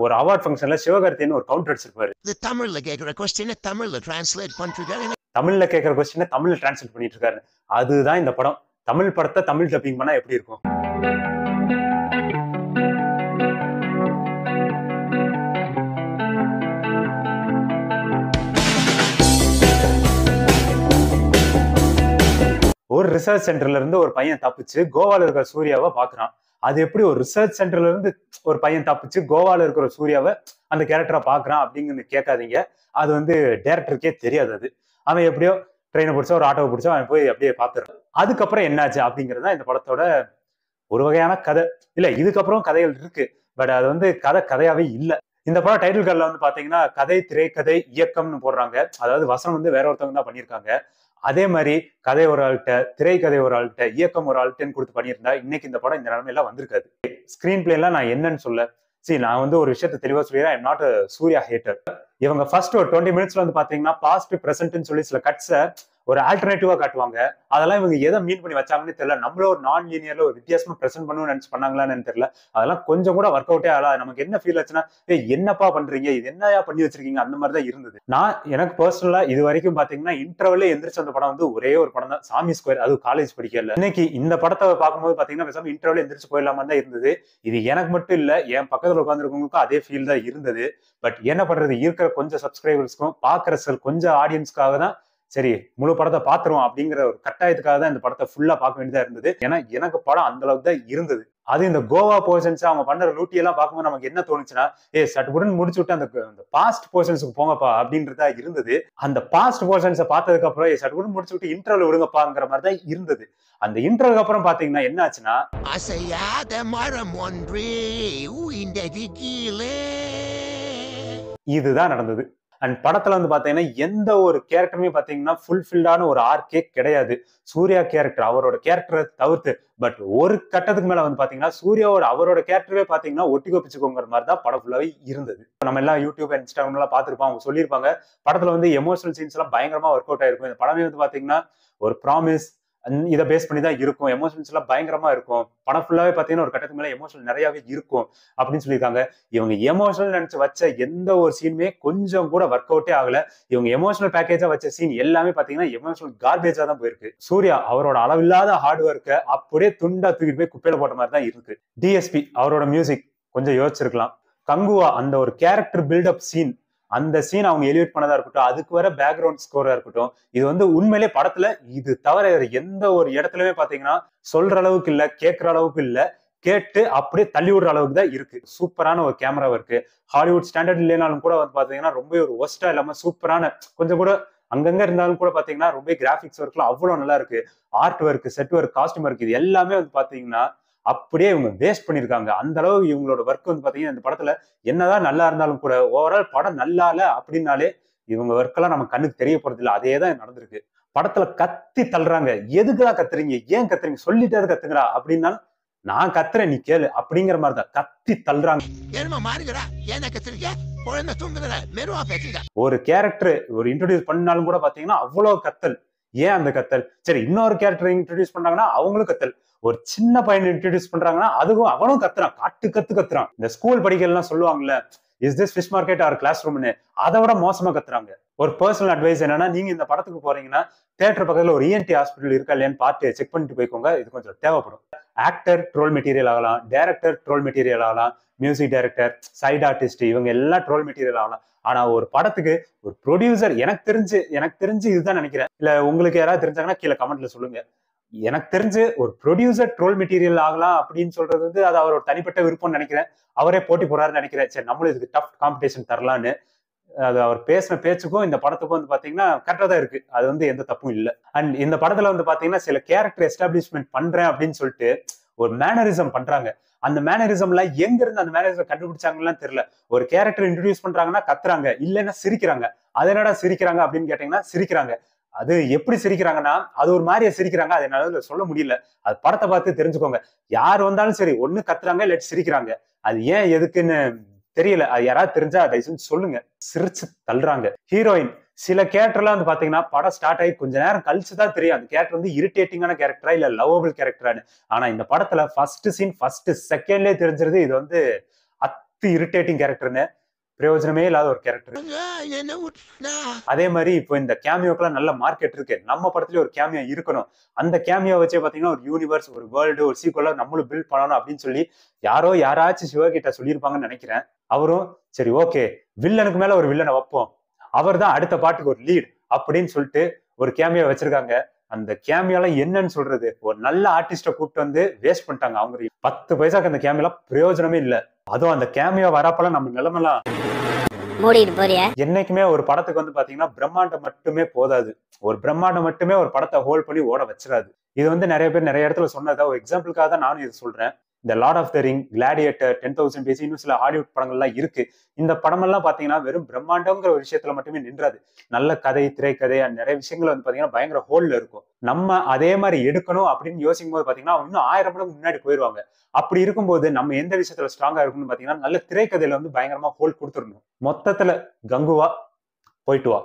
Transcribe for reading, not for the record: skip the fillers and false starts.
ஒரு அவார்ட் ஃபங்க்ஷன்ல சிவகார்த்தின்னு ஒரு கவுண்டர் அடிச்சிருப்பாரு. தமிழ்ல கேக்குற கொஸ்டின் தமிழ்ல டிரான்ஸ்லேட் பண்ணிட்டு தமிழ்ல கேட்கிற கொஸ்டினை தமிழ்ல டிரான்ஸ்லேட் பண்ணிட்டு இருக்காரு. அதுதான் இந்த படம். தமிழ் படத்தை தமிழ் டப்பிங் பண்ணா எப்படி இருக்கும்? ஒரு ரிசர்ச் சென்டர்ல இருந்து ஒரு பையன் தப்பிச்சு கோவால இருக்கிற சூர்யாவை பாக்குறான். அது எப்படி ஒரு ரிசர்ச் சென்டர்ல இருந்து ஒரு பையன் தப்பிச்சு கோவால இருக்கிற சூர்யாவை அந்த கேரக்டரை பாக்குறான் அப்படிங்கன்னு கேட்காதீங்க. அது வந்து டைரக்டருக்கே தெரியாது. அது அவன் எப்படியோ ட்ரெயினை பிடிச்சா ஒரு ஆட்டோவை பிடிச்சா அவன் போய் அப்படியே பாத்துறான். அதுக்கப்புறம் என்னாச்சு அப்படிங்கறதுதான் இந்த படத்தோட ஒரு வகையான கதை. இல்ல இதுக்கப்புறம் கதைகள் இருக்கு, பட் அது வந்து கதையாவே இல்ல. இந்த படம் டைட்டில் கார்டுல வந்து பாத்தீங்கன்னா கதை, திரைக்கதை, இயக்கம்னு போடுறாங்க. அதாவது வசனம் வந்து வேற ஒருத்தவங்க தான் பண்ணியிருக்காங்க. அதே மாதிரி கதை ஒரு ஆள்கிட்ட, திரைக்கதை ஒரு ஆள்கிட்ட, இயக்கம் ஒரு ஆள்கிட்டன்னு கொடுத்து பண்ணியிருந்தா இன்னைக்கு இந்த படம் இந்த நிலைமையெல்லாம் வந்திருக்காது. ஸ்கிரீன் பிளே எல்லாம் நான் என்னன்னு சொல்ல, சரி நான் வந்து ஒரு விஷயத்த தெளிவா சொல்லிடுறேன். I'm not Suriya hater. இவங்க ஃபர்ஸ்ட் ஒரு 20 மினிட்ஸ்ல வந்து பாத்தீங்கன்னா பாஸ்ட் பிரசன்ட்னு சொல்லி சில கட்ஸை ஒரு ஆல்டர்னேட்டிவா காட்டுவாங்க. அதெல்லாம் இவங்க எதை மீன் பண்ணி வச்சாங்கன்னு தெரியல. நம்மள ஒரு நான் லீனியர்ல ஒரு வித்தியாசமா பிரசன்ட் பண்ணணும்னு நினைச்சு பண்ணாங்களான்னு தெரியல. அதெல்லாம் கொஞ்சம் கூட ஒர்க் அவுட்டே ஆகல. நமக்கு என்ன ஃபீல் ஆச்சுன்னா, என்னப்பா பண்றீங்க, இது என்னயா பண்ணி வச்சிருக்கீங்க, அந்த மாதிரி தான் இருந்தது. எனக்கு பர்சனலா இது வரைக்கும் பாத்தீங்கன்னா இன்டர்வல்ல எந்திரிச்ச அந்த படம் வந்து ஒரே ஒரு படம் தான், சாமி ஸ்கொயர். அது காலேஜ் படிக்கல. இன்னைக்கு இந்த படத்தை பார்க்கும்போது பாத்தீங்கன்னா பேசாம இன்டர்வல்ல எந்திரிச்சு போயிடலாமா தான் இருந்தது. இது எனக்கு மட்டும் இல்ல, என் பக்கத்துல உட்காந்துருக்கவங்களுக்கும் அதே ஃபீல் தான் இருந்தது. பட் என்ன பண்றது, இருக்கிற கொஞ்சம் சப்ஸ்கிரைபர்ஸ்க்கும் பாக்குற கொஞ்சம் ஆடியன்ஸ்க்காக தான் சரி முழு படத்தை பாத்துருவோம் அப்படிங்கிற ஒரு கட்டாயத்துக்காக தான் இந்த படத்தை ஃபுல்லா பார்க்க வேண்டியதா இருந்தது. ஏன்னா எனக்கு படம் அந்த அளவுக்கு தான் இருந்தது. அது இந்த கோவா போர்ஷன்ஸ் அவங்க பண்ற லூட்டி எல்லாம் பார்க்கும்போது நமக்கு என்ன தோணுச்சுன்னா, சட்டுப்புடன் முடிச்சு விட்டு அந்த பாஸ்ட் போர்ஷன்ஸுக்கு போங்கப்பா அப்படின்றதா இருந்தது. அந்த பாஸ்ட் போர்ஷன்ஸை பார்த்ததுக்கு அப்புறம் சட்டுப்புடன் முடிச்சு விட்டு இன்டர்வல் விடுங்கப்பாங்கிற மாதிரி தான் இருந்தது. அந்த இன்டர்வலுக்கு அப்புறம் பாத்தீங்கன்னா என்ன ஆச்சுன்னா, அசையாத மரம் ஒன்றே இதுதான் நடந்தது. அண்ட் படத்துல வந்து பாத்தீங்கன்னா எந்த ஒரு கேரக்டருமே பாத்தீங்கன்னா ஃபுல்ஃபில்டான ஒரு ஆர்க்கே கிடையாது. சூர்யா கேரக்டர் அவரோட கேரக்டரை தவிர்த்து. பட் ஒரு கட்டத்துக்கு மேல வந்து பாத்தீங்கன்னா சூர்யாவோட அவரோட கேரக்டரே பாத்தீங்கன்னா ஒட்டிக்கோ பிச்சுக்கோங்கிற மாதிரி தான் படம் ஃபுல்லாவே இருந்தது. நம்ம எல்லாம் யூடியூப் இன்ஸ்டாகிராம் எல்லாம் பாத்துருப்போம். அவங்க சொல்லியிருப்பாங்க படத்துல வந்து எமோஷனல் சீன்ஸ் எல்லாம் பயங்கரமா ஒர்க் அவுட் ஆயிருக்கும். இந்த படமே வந்து பாத்தீங்கன்னா ஒரு ப்ராமிஸ் இதை பேஸ் பண்ணி தான் இருக்கும். எமோஷன்ஸ் எல்லாம் பயங்கரமா இருக்கும். படம் ஃபுல்லாவே பாத்தீங்கன்னா ஒரு கட்டத்துக்கு மேல எமோஷனல் நிறையவே இருக்கும் அப்படின்னு சொல்லியிருக்காங்க. இவங்க எமோஷனல் நினைச்சு வச்ச எந்த ஒரு சீனுமே கொஞ்சம் கூட ஒர்க் அவுட்டே ஆகல. இவங்க எமோஷனல் பேக்கேஜா வச்ச சீன் எல்லாமே பாத்தீங்கன்னா எமோஷனல் கார்பேஜா தான் போயிருக்கு. சூர்யா அவரோட அளவில்லாத ஹார்ட் ஒர்க்கை அப்படியே துண்டா தூக்கிட்டு போய் குப்பையில போட்ட மாதிரி தான் இருக்கு. டிஎஸ்பி அவரோட மியூசிக் கொஞ்சம் யோசிச்சிருக்கலாம். கங்குவா அந்த ஒரு கேரக்டர் பில்டப் சீன், அந்த சீன் அவங்க எலிவேட் பண்ணதா இருக்கட்டும், அதுக்கு வர பேக்ரவுண்ட் ஸ்கோரா இருக்கட்டும், இது வந்து உண்மையிலே படத்துல இது தவிர எந்த ஒரு இடத்துலயுமே பாத்தீங்கன்னா சொல்ற அளவுக்கு இல்ல, கேட்கிற அளவுக்கு இல்ல, கேட்டு அப்படியே தள்ளி விடுற அளவுக்கு தான் இருக்கு. சூப்பரான ஒரு கேமரா இருக்கு. ஹாலிவுட் ஸ்டாண்டர்ட் இல்லைனாலும் கூட வந்து பாத்தீங்கன்னா ரொம்ப ஒரு ஒஸ்டா இல்லாம சூப்பரான, கொஞ்சம் கூட அங்கங்க இருந்தாலும் கூட பாத்தீங்கன்னா ரொம்ப கிராபிக்ஸ் ஒர்க்லாம் அவ்வளவு நல்லா இருக்கு. Art work, set work, costume work, இது எல்லாமே வந்து பாத்தீங்கன்னா அப்படியே இவங்க வேஸ்ட் பண்ணிருக்காங்க. அந்த அளவு இவங்களோட ஒர்க் வந்து பாத்தீங்கன்னா இந்த படத்துல என்னதான் நல்லா இருந்தாலும் கூட ஓவரால் படம் நல்லா இல்ல அப்படின்னாலே இவங்க ஒர்க் எல்லாம் நம்ம கண்ணுக்கு தெரிய போறது இல்லை. அதே தான் நடந்திருக்கு. படத்துல கத்தி தள்ளுறாங்க. எதுக்குதான் கத்துறீங்க, ஏன் கத்துறீங்க, சொல்லிட்டாவது கத்துங்கடா அப்படின்னா, நான் கத்துறேன் நீ கேளு அப்படிங்கிற மாதிரிதான் கத்தி தள்ளுறாங்க. ஒரு கேரக்டர் ஒரு இன்ட்ரோடியூஸ் பண்ணாலும் கூட பாத்தீங்கன்னா அவ்வளவு கத்தல். ஏன் அந்த கத்தல்? சரி இன்னொரு கேரக்டர் இன்ட்ரோடியூஸ் பண்றாங்கன்னா அவங்களும் கத்தல். ஒரு சின்ன பையன் இன்ட்ரோடியூஸ் பண்றாங்கன்னா அதுவும் அவனும் கத்துறான், காட்டு கத்துறான். இந்த ஸ்கூல் படிக்கலாம் சொல்லுவாங்கல்ல, is this fish market or class ரூம்னு, அதை விட மோசமா கத்துறாங்க. ஒரு பர்சனல் அட்வைஸ் என்னன்னா, நீங்க இந்த படத்துக்கு போறீங்கன்னா தியேட்டர் பக்கத்துல ஒரு இஎன்டி ஹாஸ்பிட்டல் இருக்கா இல்லையான்னு பார்த்து செக் பண்ணிட்டு போய்க்கோங்க. இது கொஞ்சம் தேவைப்படும். ஆக்டர் ட்ரோல் மெட்டீரியல் ஆகலாம், டைரக்டர் ட்ரோல் மெட்டீரியல் ஆகலாம், மியூசிக் டைரக்டர், சைட் ஆர்டிஸ்ட், இவங்க எல்லாம் ட்ரோல் மெட்டீரியல் ஆகலாம். ஆனா ஒரு படத்துக்கு ஒரு ப்ரொடியூசர், எனக்கு தெரிஞ்சு இதுதான் நினைக்கிறேன். இல்ல உங்களுக்கு யாராவது தெரிஞ்சாங்கன்னா கீழே கமெண்ட்ல சொல்லுங்க. எனக்கு தெரிஞ்சு ஒரு ப்ரொடியூசர் ட்ரோல் மெட்டீரியல் ஆகலாம் அப்படின்னு சொல்றது வந்து அது அவரோட தனிப்பட்ட விருப்பம்னு நினைக்கிறேன். அவரே போட்டி போறாருன்னு நினைக்கிறேன். சரி நம்மளும் இதுக்கு டஃப் காம்படிஷன் தரலான்னு. அது அவர் பேசின பேச்சுக்கும் இந்த படத்துக்கும் வந்து பாத்தீங்கன்னா கரெக்டா தான் இருக்கு. அது வந்து எந்த தப்பும் இல்லை. அண்ட் இந்த படத்துல வந்து பாத்தீங்கன்னா சில கேரக்டர் எஸ்டாப்ளிஷ்மெண்ட் பண்றேன் அப்படின்னு சொல்லிட்டு ஒரு மேனரிசம் பண்றாங்க. அந்த மேனரிசம்ல எங்க இருந்து அந்த மேனரிசம் கண்டுபிடிச்சாங்கன்னு தெரியல. ஒரு கேரக்டர் இன்ட்ரோடியூஸ் பண்றாங்கன்னா கத்துறாங்க, இல்லைன்னா சிரிக்கிறாங்க. அது என்னடா சிரிக்கிறாங்க அப்படின்னு கேட்டீங்கன்னா சிரிக்கிறாங்க. அது எப்படி சிரிக்கிறாங்கன்னா அது ஒரு மாதிரியா சிரிக்கிறாங்க. அது என்னால சொல்ல முடியல. அது படத்தை பார்த்து தெரிஞ்சுக்கோங்க. யார் வந்தாலும் சரி ஒண்ணு கத்துறாங்க இல்லாட்டி சிரிக்கிறாங்க. அது ஏன் எதுக்குன்னு தெரியல. அது யாராவது தெரிஞ்சா அதை சொல்லுங்க. சிரிச்சு தள்ளுறாங்க. ஹீரோயின் சில கேரக்டர்லாம் வந்து பாத்தீங்கன்னா படம் ஸ்டார்ட் ஆகி கொஞ்ச நேரம் கழிச்சுதான் தெரியும் அந்த கேரக்டர் வந்து இரிட்டேட்டிங்கான கேரக்டரா இல்ல லவ்வபிள் கேரக்டரானு. ஆனா இந்த படத்துல ஃபர்ஸ்ட் சீன் ஃபர்ஸ்ட் செகண்ட்லயே தெரிஞ்சிருது இது வந்து இரிட்டேட்டிங் கேரக்டர்னு பிரயோஜனமே இல்லாத ஒரு கேரக்டர். அதே மாதிரி இப்போ இந்த கேமியோக்கெல்லாம் நல்ல மார்க்கெட் இருக்கு. நம்ம படத்துலயே ஒரு கேமியோ இருக்கணும், அந்த கேமியோ வச்சே பாத்தீங்கன்னா ஒரு யூனிவர்ஸ், ஒரு வேர்ல்டு, ஒரு சீக்வலா நம்மளும் பில்ட் பண்ணணும் அப்படின்னு சொல்லி யாராச்சும் சிவகிட்ட சொல்லியிருப்பாங்கன்னு நினைக்கிறேன். அவரும் சரி ஓகே, வில்லனுக்கு மேல ஒரு வில்லனை வைப்போம், அவர் தான் அடுத்த பாட்டுக்கு ஒரு லீட் அப்படின்னு சொல்லிட்டு ஒரு கேமியோ வச்சிருக்காங்க. அந்த கேமியோல என்னன்னு சொல்றது, ஒரு நல்ல ஆர்டிஸ்ட கூப்பிட்டு வந்து வேஸ்ட் பண்ணிட்டாங்க. அவங்க 10 பைசாக்கு அந்த கேமியோல பிரயோஜனமே இல்ல. அதுவும் அந்த கேமியோ வரப்பெல்லாம் நம்ம நிலைமெல்லாம் என்னைக்குமே ஒரு படத்துக்கு வந்து பாத்தீங்கன்னா பிரம்மாண்டம் மட்டுமே போதாது. ஒரு பிரம்மாண்டம் மட்டுமே ஒரு படத்தை ஹோல்ட் பண்ணி ஓட வச்சிடாது. இது வந்து நிறைய பேர் நிறைய இடத்துல சொன்னதா ஒரு எக்ஸாம்பிளுக்காக தான் நானும் இது சொல்றேன். இந்த Lord of the Ring, Gladiator, 10,000 BC, இன்னும் சில ஹாலிவுட் படங்கள்லாம் இருக்கு. இந்த படமெல்லாம் பாத்தீங்கன்னா வெறும் பிரம்மாண்டம்ங்கிற ஒரு விஷயத்துல மட்டுமே நின்றாது. நல்ல கதை, திரைக்கதை, நிறைய விஷயங்கள் வந்து பாத்தீங்கன்னா பயங்கர ஹோல்ல இருக்கும். நம்ம அதே மாதிரி எடுக்கணும் அப்படின்னு யோசிக்கும் போது பாத்தீங்கன்னா இன்னும் 1000 மடங்கு முன்னாடி போயிருவாங்க. அப்படி இருக்கும்போது நம்ம எந்த விஷயத்துல ஸ்ட்ராங்கா இருக்கும்னு பாத்தீங்கன்னா நல்ல திரைக்கதையில வந்து பயங்கரமா ஹோல்ட் கொடுத்துடணும். மொத்தத்துல கங்குவா போயிட்டு வா.